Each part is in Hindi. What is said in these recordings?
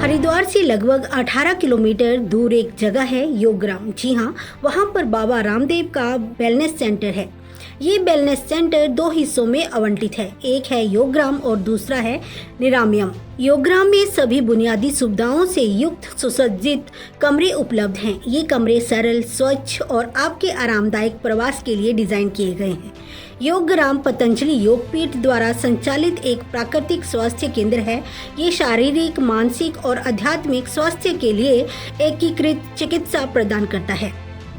हरिद्वार से लगभग 18 किलोमीटर दूर एक जगह है योगग्राम। जी हाँ, वहाँ पर बाबा रामदेव का वेलनेस सेंटर है। ये वेलनेस सेंटर दो हिस्सों में आवंटित है, एक है योगग्राम और दूसरा है निरामयम। योगग्राम में सभी बुनियादी सुविधाओं से युक्त सुसज्जित कमरे उपलब्ध हैं। ये कमरे सरल, स्वच्छ और आपके आरामदायक प्रवास के लिए डिजाइन किए गए हैं। योगग्राम पतंजलि योगपीठ द्वारा संचालित एक प्राकृतिक स्वास्थ्य केंद्र है। ये शारीरिक, मानसिक और आध्यात्मिक स्वास्थ्य के लिए एकीकृत चिकित्सा प्रदान करता है।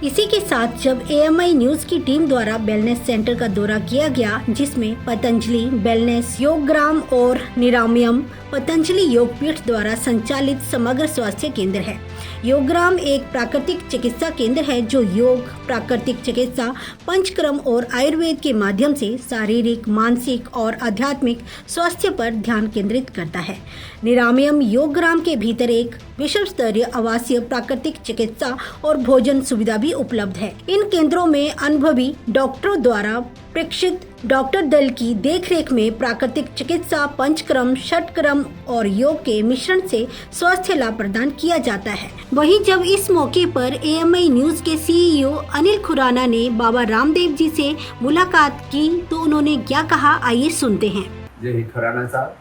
इसी के साथ जब AMI न्यूज की टीम द्वारा वेलनेस सेंटर का दौरा किया गया, जिसमें पतंजलि वेलनेस, योगग्राम और निरामयम पतंजलि योगपीठ द्वारा संचालित समग्र स्वास्थ्य केंद्र है। योगग्राम एक प्राकृतिक चिकित्सा केंद्र है जो योग, प्राकृतिक चिकित्सा, पंचकर्म और आयुर्वेद के माध्यम से शारीरिक, मानसिक और आध्यात्मिक स्वास्थ्य पर ध्यान केंद्रित करता है। निरामयम योगग्राम के भीतर एक विश्व स्तरीय आवासीय प्राकृतिक चिकित्सा और भोजन सुविधा भी उपलब्ध है। इन केंद्रों में अनुभवी डॉक्टरों द्वारा प्रशिक्षित डॉक्टर दल की देखरेख में प्राकृतिक चिकित्सा, पंचकर्म, षटकर्म और योग के मिश्रण से स्वास्थ्य लाभ प्रदान किया जाता है। वहीं जब इस मौके पर AMI न्यूज के CEO अनिल खुराना ने बाबा रामदेव जी से मुलाकात की तो उन्होंने क्या कहा, आइए सुनते हैं। जय खुराना साहब,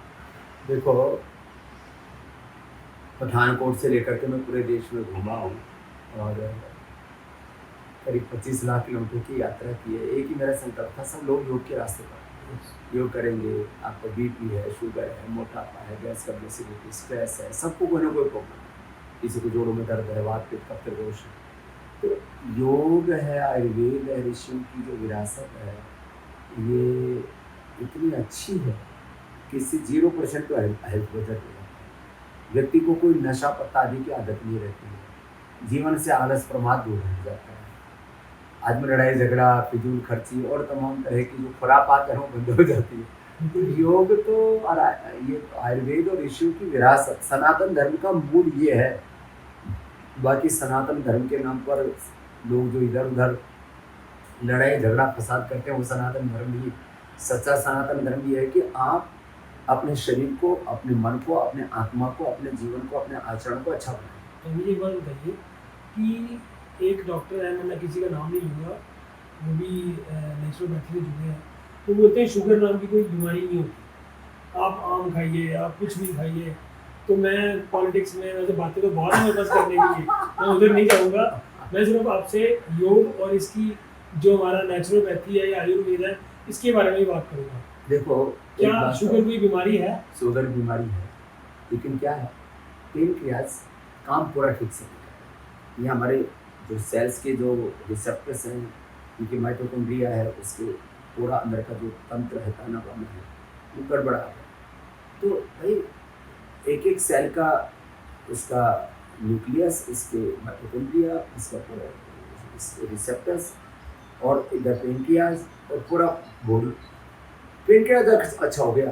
देखो पठानकोट से लेकर के मैं पूरे देश में घूमा हूँ और करीब 25 लाख किलोमीटर की यात्रा की है। एक ही मेरा संकल्प था, सब लोग योग के रास्ते पर योग करेंगे। आपको BP है, शुगर है, मोटापा है, गैस का एसिडिटी, स्ट्रेस है, सबको कोई ना कोई प्रॉब्लम है। किसी को जोड़ों में दर्द है, वात पित्त कफ दोष है। तो योग है, आयुर्वेद है, ऋषियों की जो विरासत है ये इतनी अच्छी है कि इससे 0% तो हेल्थ बजट हो जाता है। व्यक्ति को कोई नशा पत्ता आदि की आदत नहीं रहती है। जीवन से आलस प्रमाद दूर हो जाता है। आज में लड़ाई झगड़ा, फिजूल खर्ची और तमाम तरह की जो खुरापात है वो बंद हो जाती है। तो योग तो ये आयुर्वेद और ऋषियों की विरासत, सनातन धर्म का मूल ये है। बाकी सनातन धर्म के नाम पर लोग जो इधर उधर लड़ाई झगड़ा फसाद करते हैं वो सनातन धर्म नहीं। सच्चा सनातन धर्म ये है कि आप अपने शरीर को, अपने मन को, अपने आत्मा को, अपने जीवन को, अपने आचरण को अच्छा बनाएं। तो मुझे एक बात बताइए कि एक डॉक्टर है, मैं किसी का नाम नहीं लूँगा, वो भी नेचुरोपैथी से जुड़े हैं, तो बोलते हैं शुगर नाम की कोई बीमारी नहीं होती, आप आम खाइए, आप कुछ भी खाइए। तो मैं पॉलिटिक्स में वैसे बातें तो बहुत है बस करने के लिए, मैं उधर नहीं जाऊँगा। मैं सिर्फ आपसे योग और इसकी जो हमारा नेचुरोपैथी है या आयुर्वेद है इसके बारे में ही बात करूँगा। देखो, क्या शुगर कोई बीमारी है? शुगर बीमारी है, लेकिन क्या है, पेनक्रियाज काम पूरा ठीक से नहीं करता। ये हमारे जो सेल्स के जो रिसेप्टर्स हैं, उनकी माइटोकॉन्ड्रिया है, उसके पूरा अंदर का जो तंत्र है, तानाबाना है, वो गड़बड़ा है। तो भाई एक एक सेल का, उसका न्यूक्लियस, इसके माइटोकॉन्ड्रिया, इसका पूरा रिसेप्टर्स और इधर पेनक्रियाज और पूरा बॉडी। पेनक्रियाज अच्छा हो गया,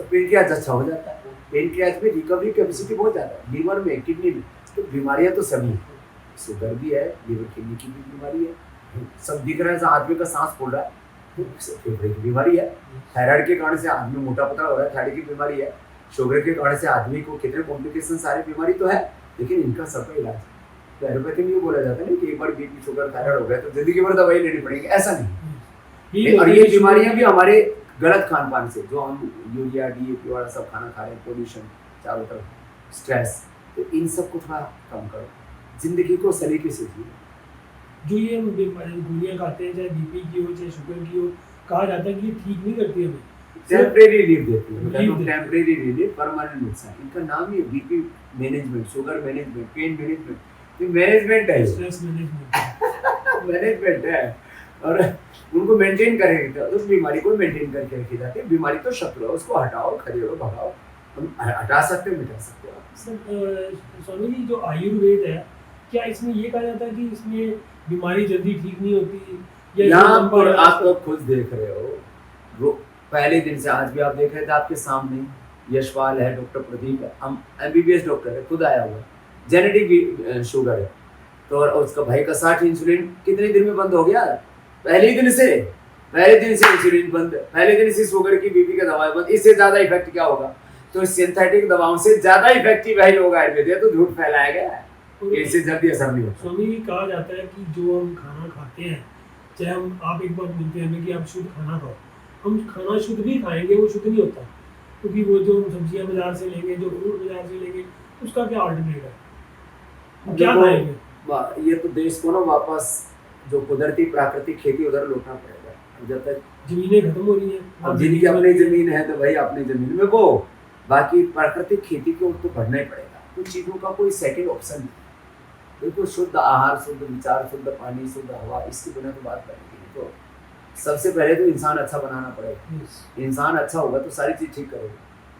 पेनक्रियाज अच्छा हो जाता है। पेनक्रियाज में रिकवरी कैपेसिटी बहुत ज़्यादा है। लीवर में, किडनी में, तो बीमारियाँ तो सभी हैं। शुगर भी है, लीवर किडनी की भी बीमारी है, सब दिख रहा है। आदमी का सांस फूल रहा है तो फेफड़े की बीमारी है। थायराइड के कारण से आदमी मोटा पतला हो रहा है, थायराइड की बीमारी है। शुगर के कारण से आदमी को कितने कॉम्प्लिकेशन, सारी बीमारी तो है, लेकिन इनका सबका इलाज। तो एलोपैथी में ये बोला जाता है ना कि एक बार BP, शुगर, थायराइड हो गया तो जिंदगी भर दवाई लेनी पड़ेगी, ऐसा नहीं। और ये बीमारियां भी हमारे गलत खान पान से, जो हम यूरिया, DAP वाला सब खाना खा रहे हैं, पोल्यूशन चारों तरफ, स्ट्रेस, तो इन सब को थोड़ा कम करो, जिंदगी को सलीके से जियो। जो ये हम गोलियाँ खाते हैं, चाहे BP की हो चाहे शुगर की हो, कहा जाता है कि ये ठीक नहीं करती हमें, टेम्परेरी रिलीफ देती है। टेम्परेरी रिलीफ, परमानेंट नुकसान। इनका नाम ही BP management, sugar management, pain management, ये मैनेजमेंट है, स्ट्रेस मैनेजमेंट मैनेजमेंट है। और उनको मेंटेन करेंगे तो उस बीमारी को मेंटेन करके रखी जाती है। बीमारी तो शत्रु है, उसको हटाओ, खदेड़ो, भगाओ। हम हटा सकते हो, मिटा सकते हो। सर स्वामी जी, जो आयुर्वेद है, क्या इसमें ये कहा जाता है कि इसमें बीमारी जल्दी ठीक नहीं होती? यहाँ पर आप तो खुद देख रहे हो, पहले दिन से आज भी आप देख रहे थे, आपके सामने यशपाल है, डॉक्टर प्रदीप है, हम MBBS डॉक्टर है, खुद आया हुआ, जेनेटिक शुगर है। तो और उसका भाई का 60 इंसुलिन कितने दिन में बंद हो गया? पहले दिन से इंसुलिन बंद, पहले दिन से शुगर की, BP का दवाई बंद। इससे ज़्यादा इफेक्ट क्या होगा? तो सिंथेटिक दवाओं से ज्यादा इफेक्टिव है योग आयुर्वेद, ये तो झूठ फैलाया गया है, इससे जल्दी असर नहीं होता। स्वामी जी कहा जाता है कि जो हम खाना खाते हैं, चाहे हम आप एक बार बोलते हैं हमें कि आप शुद्ध खाना खाओ, हम खाना शुद्ध भी खाएंगे वो शुद्ध नहीं होता, क्योंकि वो जो सब्जियां बाजार से लेंगे, जो फ्रूट बाजार से लेंगे, उसका क्या अल्टरनेट है, हम क्या खाएंगे? ये तो देश को ना वापस जो कुदरती प्राकृतिक खेती उधर लौटना पड़ेगा। जब तक जमीनें खत्म हो रही हैं, अब जिनकी अपनी जमीन है तो भाई अपनी जमीन में वो, बाकी प्राकृतिक खेती को तो बढ़ना ही पड़ेगा। कुछ चीज़ों का कोई सेकंड ऑप्शन नहीं। बिल्कुल शुद्ध आहार, शुद्ध विचार, शुद्ध पानी, शुद्ध हवा, इसके बिना तो बात बनेगी। तो सबसे पहले तो इंसान अच्छा बनाना पड़ेगा। इंसान अच्छा होगा तो सारी चीज़ ठीक करेगा,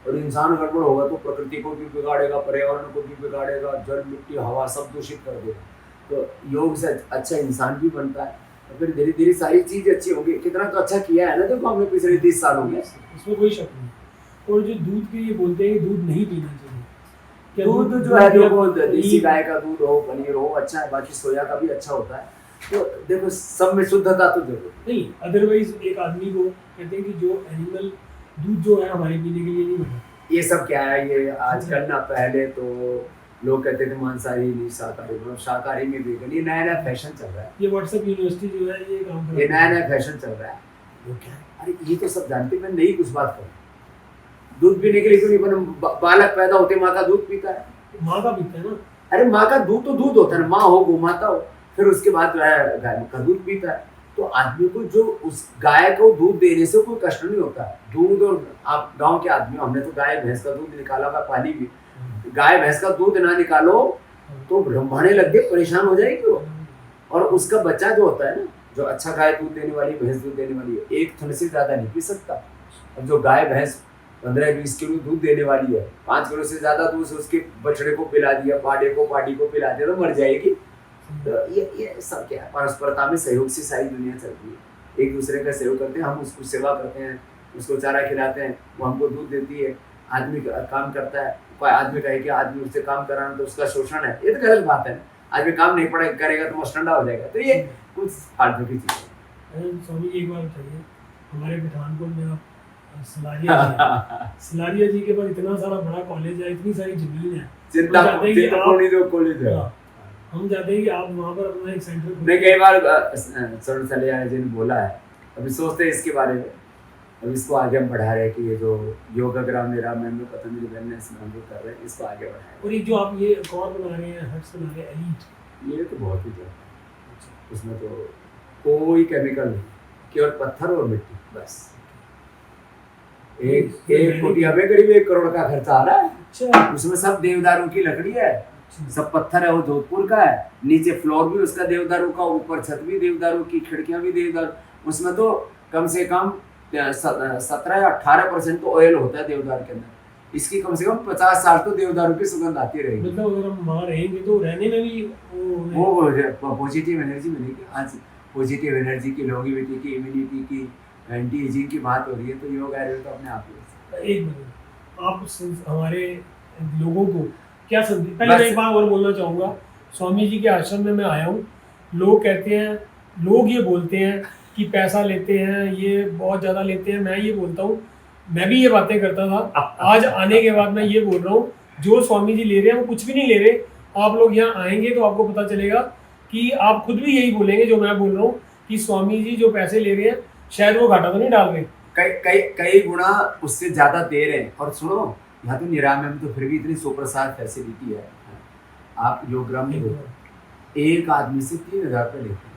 और इंसान गड़बड़ होगा तो प्रकृति को भी बिगाड़ेगा, पर्यावरण को भी बिगाड़ेगा, जल मिट्टी हवा सब दूषित कर देगा। तो योग से अच्छा इंसान भी बनता है, और फिर धीरे धीरे सारी चीज़ अच्छी होगी। कितना तो अच्छा किया है ना, देखो हमने पिछले 30 सालों में, इसमें कोई शक नहीं। और जो दूध के लिए बोलते हैं दूध नहीं पीना चाहिए, क्या दूध जो है देखो देसी गाय का दूध हो, पनीर हो, अच्छा है, बाकी सोया का भी अच्छा होता है। तो देखो सब में शुद्धता तो जरूर नहीं, अदरवाइज एक आदमी को कहते हैं कि जो एनिमल दूध जो है हमारे पीने के लिए नहीं बना। ये सब क्या है, ये आजकल ना, पहले तो लोग कहते थे मांसाहारी नहीं शाकाहारी, मतलब शाकाहारी में वेगन, ये नया नया फैशन चल रहा है। ये व्हाट्सएप यूनिवर्सिटी जो है ये काम कर रहा है, ये नया नया फैशन चल रहा है। वो क्या है, अरे ये तो सब जानते, मैं नहीं कुछ बात करूँ, दूध पीने के लिए क्यों नहीं बना? बालक पैदा होते माँ का दूध पीता है, माँ का पीता है ना। अरे माँ का दूध तो दूध होता है ना, माँ हो गौ माता हो, फिर उसके बाद जो है गाय का दूध पीता है। तो आदमी को जो उस गाय को दूध देने से कोई कष्ट नहीं होता है। दूध, और आप गांव के आदमी, हमने तो गाय भैंस का दूध निकाला हुआ, पानी भी, गाय भैंस का दूध ना निकालो तो ब्रह्मांडे लग गए, परेशान हो जाएगी वो। और उसका बच्चा जो होता है ना, जो अच्छा गाय दूध देने वाली, भैंस दूध देने वाली है, एक थन से ज्यादा नहीं पी सकता। अब जो गाय भैंस 15-20 किलो दूध देने वाली है, 5 किलो से ज्यादा दूध उसके बछड़े को पिला दिया, पाड़े को पाड़ी को पिला दिया तो मर जाएगी। तो ये सब क्या है, परस्परता में सहयोग से सारी दुनिया चलती है। एक दूसरे का सहयोग करते हैं, हम उसको सेवा करते हैं, उसको चारा खिलाते हैं, वो हमको दूध देती है। आदमी काम करता है, कोई आदमी कहे कि आदमी उससे काम कराना तो उसका शोषण है, ये तो गलत बात है। आदमी काम नहीं पड़े करेगा तो मस्टंडा हो जाएगा। तो ये कुछ फालतू की चीज़ है। स्वामी एक बात बताइए, हमारे पठानकोट में आप सलारिया जी के पास इतना सारा बड़ा कॉलेज है, इतनी सारी जमीन है, चिंतापूर्णी जो कॉलेज है, हम चाहते हैं कि आप वहाँ पर अपना एक सेंटर। मैं कई बार स्वर्ण सलिया जी ने बोला है, अभी सोचते हैं इसके बारे में, अब इसको आगे हम बढ़ा रहे हैं कि ये जो योगाग्राम मेरा मैम पतंजलि वेलनेस में हम लोग कर रहे हैं, इसको आगे बढ़ाएं। और एक जो आप ये कौर बना रहे हैं, हट्स बना रहे हैं, एलीट, ये तो बहुत ही ज़्यादा, उसमें तो कोई केमिकल नहीं, केवल पत्थर और मिट्टी बस। एक कुटिया में करीब 1 करोड़ का खर्चा आ रहा है। अच्छा, उसमें सब देवदारू की लकड़ी है, सब पत्थर है, वो जोधपुर का है, नीचे फ्लोर भी उसका देवदारू का, ऊपर छत भी देवदारू की, खिड़कियां भी देवदारू। उसमें तो कम से कम 17 या 18% तो ऑयल होता है देवदार के अंदर। इसकी कम से कम 50 साल तो देवदारू की सुगंध आती रहेगी। मतलब अगर हम वहाँ रहेंगे तो रहने में भी वो पॉजिटिव एनर्जी मिलेगी। आज पॉजिटिव एनर्जी की, लॉन्गेविटी की, इम्यूनिटी की, एंटी एजिंग की बात हो रही है, तो योग आयुर्वेद तो अपने आप ही। एक मिनट, आप हमारे लोगों को क्या संदेश, पहले मैं एक बात और बोलना चाहूँगा। स्वामी जी के आश्रम में मैं आया हूँ, लोग कहते हैं, लोग ये बोलते हैं कि पैसा लेते हैं, ये बहुत ज़्यादा लेते हैं। मैं ये बोलता हूँ, मैं भी ये बातें करता था, आज आने के बाद मैं ये बोल रहा हूँ, जो स्वामी जी ले रहे हैं वो कुछ भी नहीं ले रहे। आप लोग यहाँ आएंगे तो आपको पता चलेगा कि आप खुद भी यही बोलेंगे जो मैं बोल रहा हूँ, कि स्वामी जी जो पैसे ले रहे हैं शायद वो घाटा तो नहीं डाल रहे, कई गुना उससे ज़्यादा दे रहे हैं। और सुनो, यहाँ तो निरामय में तो फिर भी इतनी सुप्रसाद फैसिलिटी है। आप योगग्राम में हो, एक आदमी से 3,000 रुपये लेते हैं।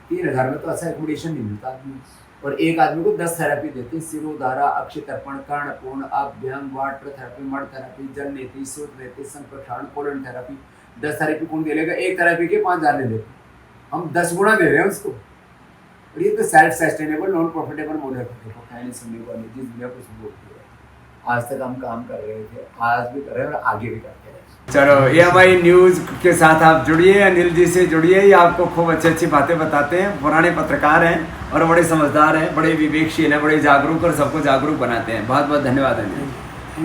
3,000 में तो अच्छा एकोमोडेशन नहीं मिलता आदमी, और एक आदमी को 10 थेरेपी देते हैं, सिरोधारा, अक्षतर्पण, कर्णपूर्ण, अभ्यंग, वाटर थेरेपी, मड थेरेपी, जल नीति, सूत्र नीति, संप्रसारण, कोलन थेरेपी। 10 थेरेपी कौन दे लेगा? एक थेरेपी के 5,000 ले लेते, हम 10 गुना दे रहे हैं उसको। और ये तो self sustainable non profitable model है, सुनने को नहीं, जिस दुनिया कुछ बोलती है। आज तक हम काम कर रहे थे, आज भी कर रहे हैं और आगे भी करते हैं। चलो, ये हमारी न्यूज़ के साथ आप जुड़िए, अनिल जी से जुड़िए, ये आपको खूब अच्छी अच्छी बातें बताते हैं। पुराने पत्रकार हैं और बड़े समझदार हैं, बड़े विवेकशील हैं, बड़े जागरूक और सबको जागरूक बनाते हैं। बहुत बहुत धन्यवाद अनिल।